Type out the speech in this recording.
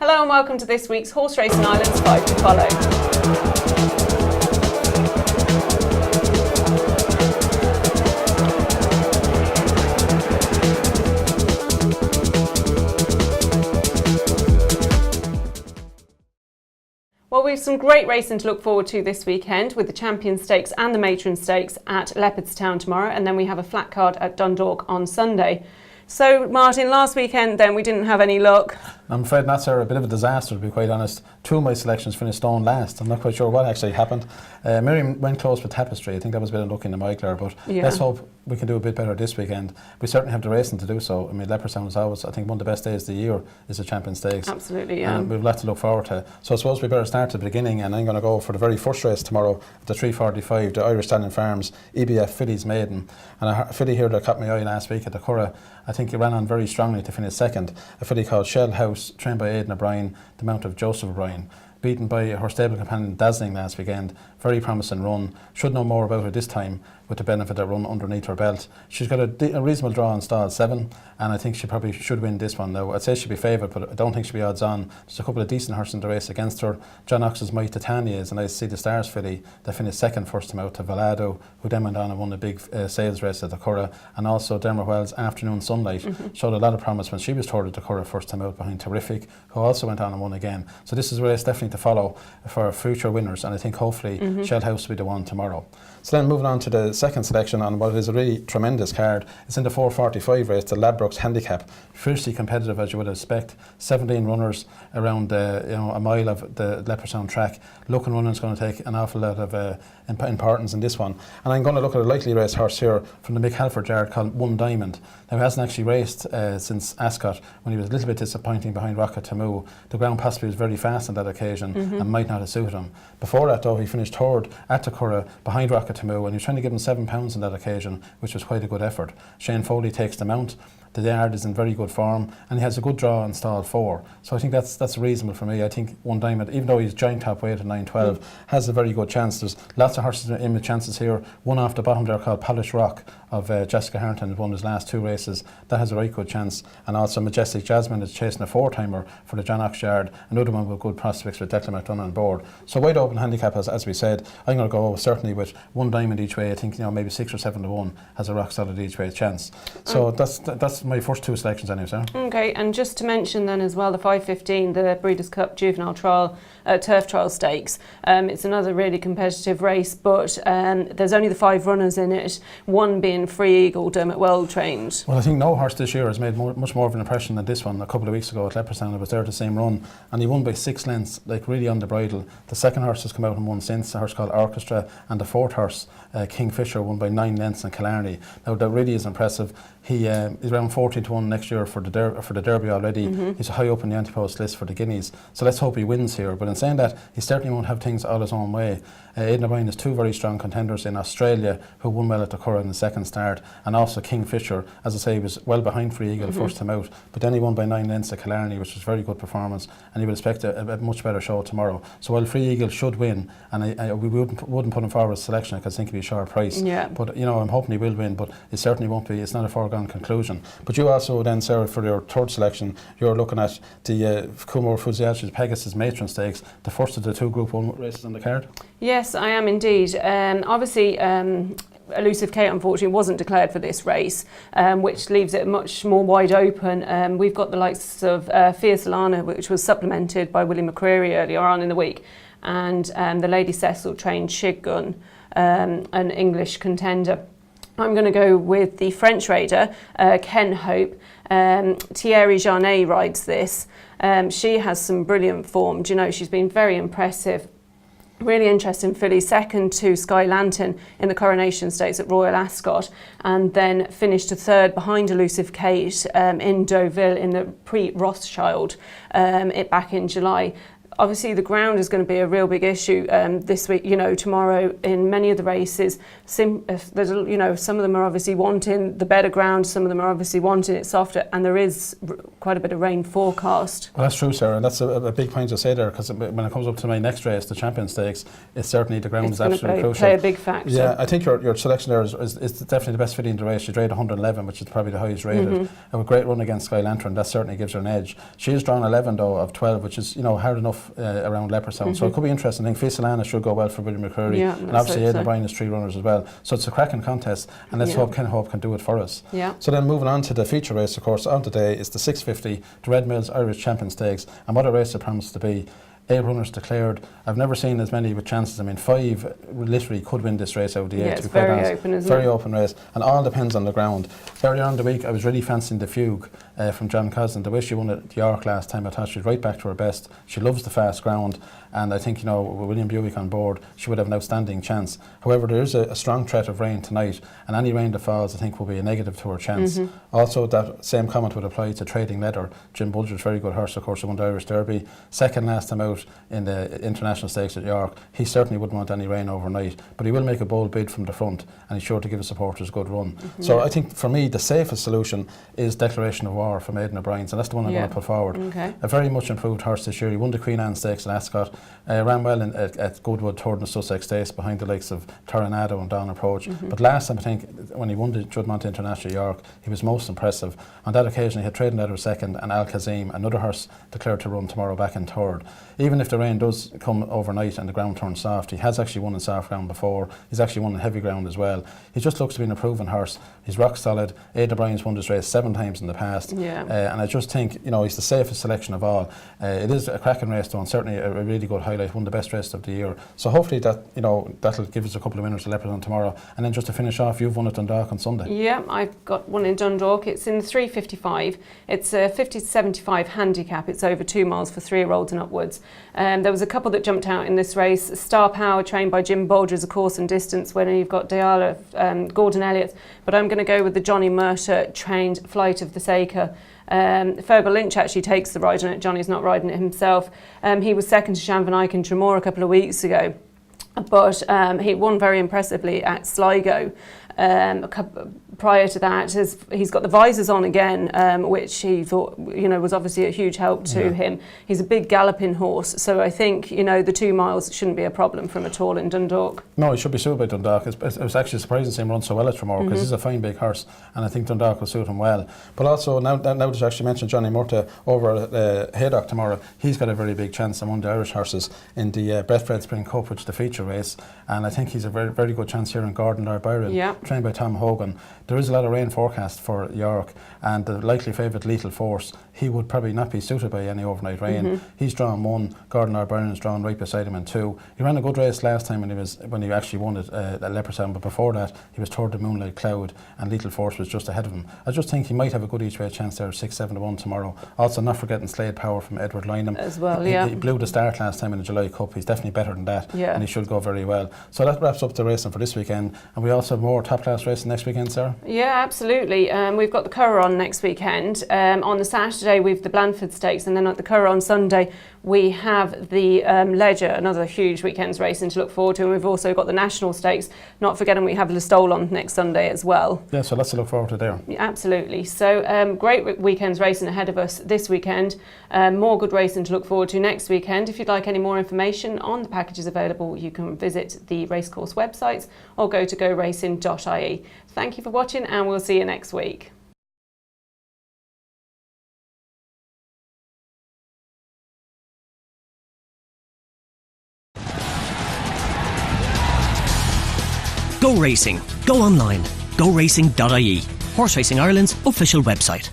Hello and welcome to this week's Horse Racing Ireland's 5 to Follow. Well, we've some great racing to look forward to this weekend with the Champion Stakes and the Matron Stakes at Leopardstown tomorrow, and then we have a flat card at Dundalk on Sunday. So, Martin, last weekend then we didn't have any luck. I'm afraid not, Sarah. A bit of a disaster, to be quite honest. Two of my selections finished stone last. I'm not quite sure what actually happened. Miriam went close with Tapestry. I think that was a bit of luck in the Michael, but let's hope we can do a bit better this weekend. We certainly have the racing to do so. I mean, Leopardstown is always, I think, one of the best days of the year is the Champion Stakes. Absolutely, yeah. And we've a lot to look forward to. So I suppose we better start at the beginning, and I'm going to go for the very first race tomorrow at the 3:45, the Irish Stallion Farms EBF Fillies Maiden. And a filly here that caught my eye last week at the Curragh. I think he ran on very strongly to finish second. A filly called Shell House, trained by Aidan O'Brien, the mount of Joseph O'Brien. Beaten by her stable companion Dazzling last weekend. Very promising run. Should know more about her this time with the benefit of run underneath her belt. She's got a reasonable draw in stall 7, and I think she probably should win this one now. I'd say she'd be favoured, but I don't think she'll be odds on. There's a couple of decent horses in the race against her. John Ox's Might Titania is, and I see the Stars filly that finished second first time out to Valado, who then went on and won a big sales race at the Curragh, and also Dermot Wells' Afternoon Sunlight showed a lot of promise when she was toured at the Curragh first time out behind Terrific, who also went on and won again. So this is a race definitely to follow for future winners, and I think hopefully Shell House will be the one tomorrow. So then moving on to the second selection on what is a really tremendous card. It's in the 4:45 race, the Ladbrokes Handicap. Fiercely competitive as you would expect. 17 runners around a mile of the Leopardstown track. Looking running is going to take an awful lot of importance in this one. And I'm going to look at a likely race horse here from the Mick Halford yard called One Diamond. Now, he hasn't actually raced since Ascot, when he was a little bit disappointing behind Rocket Tamu. The ground possibly was very fast on that occasion and might not have suited him. Before that, though, he finished third at the Curragh behind Rocket Tamu, and he was trying to give him £7 on that occasion, which was quite a good effort. Shane Foley takes the mount. The yard is in very good form, and he has a good draw in stall 4. So I think that's reasonable for me. I think One Diamond, even though he's giant top weight at 9.12, has a very good chance. There's lots of horses in with chances here. One off the bottom there called Polish Rock of Jessica Harrington, who won his last 2 races. That has a very good chance. And also Majestic Jasmine is chasing a 4-timer for the John Ox yard. Another one with good prospects with Declan McDonough on board. So wide open handicap, as we said. I'm going to go certainly with One Diamond each way. I think maybe 6 or 7 to 1 has a rock solid each way chance. So that's my first 2 selections anyway, Sarah. Okay, and just to mention then as well, the 5:15, the Breeders' Cup Juvenile Trial, Turf Trial Stakes. It's another really competitive race, but there's only the 5 runners in it, one being Free Eagle, Dermot well trained. Well, I think no horse this year has made much more of an impression than this one. A couple of weeks ago at Leopardstown, it was there at the same run, and he won by 6 lengths, like really on the bridle. The second horse has come out and won since, a horse called Orchestra, and the fourth horse, Kingfisher, won by 9 lengths in Killarney. Now, that really is impressive. He is around 40 to 1 next year for the Derby already. He's high up in the anti-post list for the Guineas. So let's hope he wins here. But in saying that, he certainly won't have things all his own way. Aidan O'Brien has 2 very strong contenders in Australia who won well at the Curragh in the second start, and also Kingfisher, as I say, he was well behind Free Eagle the first time out, but then he won by 9 lengths at Killarney, which was a very good performance, and you would expect a much better show tomorrow. So while Free Eagle should win, and we wouldn't put him forward as a selection, because I think he'd be a sharp price. But I'm hoping he will win, but it certainly won't be. It's not a foregone conclusion. But you also then, Sarah, for your third selection, you're looking at the Coolmore Fusiliace's Pegasus Matron Stakes, the first of the 2 Group 1 races on the card. Yes, I am indeed. Obviously, Elusive Kate unfortunately wasn't declared for this race, which leaves it much more wide open. We've got the likes of Fierce Lana, which was supplemented by Willie McCreary earlier on in the week, and the Lady Cecil trained Shiggun, an English contender. I'm going to go with the French raider, Ken Hope. Thierry Jarnet rides this. She has some brilliant form. She's been very impressive. Really interesting filly, second to Sky Lantern in the Coronation Stakes at Royal Ascot, and then finished a 3rd behind Elusive Kate in Deauville in the Prix Rothschild back in July. obviously the ground is going to be a real big issue this week, tomorrow in many of the races. Some of them are obviously wanting the better ground, some of them are obviously wanting it softer, and there is quite a bit of rain forecast. Well, that's true, Sarah, and that's a big point to say there, because when it comes up to my next race, the Champion Stakes, it's certainly the ground is absolutely crucial. Play a big factor. Yeah, I think your selection there is definitely the best fitting in the race. She rate 111, which is probably the highest rated. A great run against Sky Lantern, that certainly gives her an edge. She is drawn 11 though of 12, which is hard enough around Leopardstown. So it could be interesting. I think Fisalana should go well for William McCreary, and obviously Aidan O'Brien is 3 runners as well. So it's a cracking contest, and let's hope Ken Hope can do it for us. Yeah. So then moving on to the feature race, of course, on today is the 650, the Red Mills Irish Champion Stakes, and what a race it promises to be. 8 runners declared. I've never seen as many with chances. I mean, 5 literally could win this race out of the 8. Yeah, it's very open, isn't it? Very open race, and all depends on the ground. Earlier on in the week, I was really fancying the Fugue from John Cosden. The way she won at York last time, I thought she's right back to her best. She loves the fast ground, and I think, with William Buick on board, she would have an outstanding chance. However, there is a strong threat of rain tonight, and any rain that falls, I think, will be a negative to her chance. Also, that same comment would apply to Trading Leather. Jim Bulger's very good horse, of course, who won the Irish Derby. Second last time out in the International Stakes at York. He certainly wouldn't want any rain overnight, but he will make a bold bid from the front, and he's sure to give his supporters a good run. So I think, for me, the safest solution is Declaration of War from Aidan O'Brien, and that's the one I'm going to put forward. A very much improved horse this year. He won the Queen Anne Stakes in Ascot, ran well at Goodwood, Third and Sussex Stakes behind the likes of Tornado and Dawn Approach. But last time, I think, when he won the Juddmonte International York, he was most impressive. On that occasion, he had Trading Leather second and Al Kazim, another horse declared to run tomorrow, back in third. Even if the rain does come overnight and the ground turns soft, he has actually won in soft ground before. He's actually won in heavy ground as well. He just looks to be an improving horse. He's rock solid. Aidan O'Brien's won this race 7 times in the past. And I just think, he's the safest selection of all. It is a cracking race though, and certainly a really good highlight, one of the best races of the year. So hopefully that'll give us a couple of winners to Leopardstown tomorrow. And then just to finish off, you've won at Dundalk on Sunday. Yeah, I've got one in Dundalk. It's in 3:55. It's a 50 to 75 handicap. It's over 2 miles for 3-year-olds and upwards. There was a couple that jumped out in this race. Star Power, trained by Jim Bolger, is a course and distance winner. You've got Diala, Gordon Elliott, but I'm going to go with the Johnny Murter trained Flight of the Saker. Fergal Lynch actually takes the ride on it. Johnny's not riding it himself. He was second to Shan Van Eyck and Tremor a couple of weeks ago, but he won very impressively at Sligo. Prior to that, he's got the visors on again, which he thought was obviously a huge help to him. He's a big galloping horse, so I think the 2 miles shouldn't be a problem for him at all in Dundalk. No, he should be suited by Dundalk. It was actually surprising to see him run so well at Tremor, because he's a fine big horse, and I think Dundalk will suit him well. But also, now that you actually mentioned Johnny Murta over at Haydock tomorrow, he's got a very big chance among the Irish horses in the Betfred Spring Cup, which is the feature race, and I think he's a very, very good chance here in Gordon Lord Byron, trained by Tom Hogan. There is a lot of rain forecast for York, and the likely favourite Lethal Force, he would probably not be suited by any overnight rain. He's drawn 1, Gordon Lord Byron is drawn right beside him in 2. He ran a good race last time when he actually won it at Leopardstown, but before that he was toward the Moonlight Cloud, and Lethal Force was just ahead of him. I just think he might have a good each way chance there, 6-7 to 1 tomorrow. Also, not forgetting Slade Power from Edward Lynham as well. He blew the start last time in the July Cup. He's definitely better than that, and he should go very well. So that wraps up the racing for this weekend, and we also have more top class racing next weekend, Sarah. Yeah, absolutely. We've got the Curragh on next weekend. On the Saturday we've the Blandford Stakes, and then at the Curragh on Sunday we have the Ledger, another huge weekend's racing to look forward to, and we've also got the National Stakes. Not forgetting we have Listowel on next Sunday as well. Yeah, so lots to look forward to there. Yeah, absolutely. So great weekend's racing ahead of us this weekend. More good racing to look forward to next weekend. If you'd like any more information on the packages available, you can visit the racecourse websites or go to goracing.ie. Thank you for watching, and we'll see you next week. Go Racing. Go online. GoRacing.ie. Horse Racing Ireland's official website.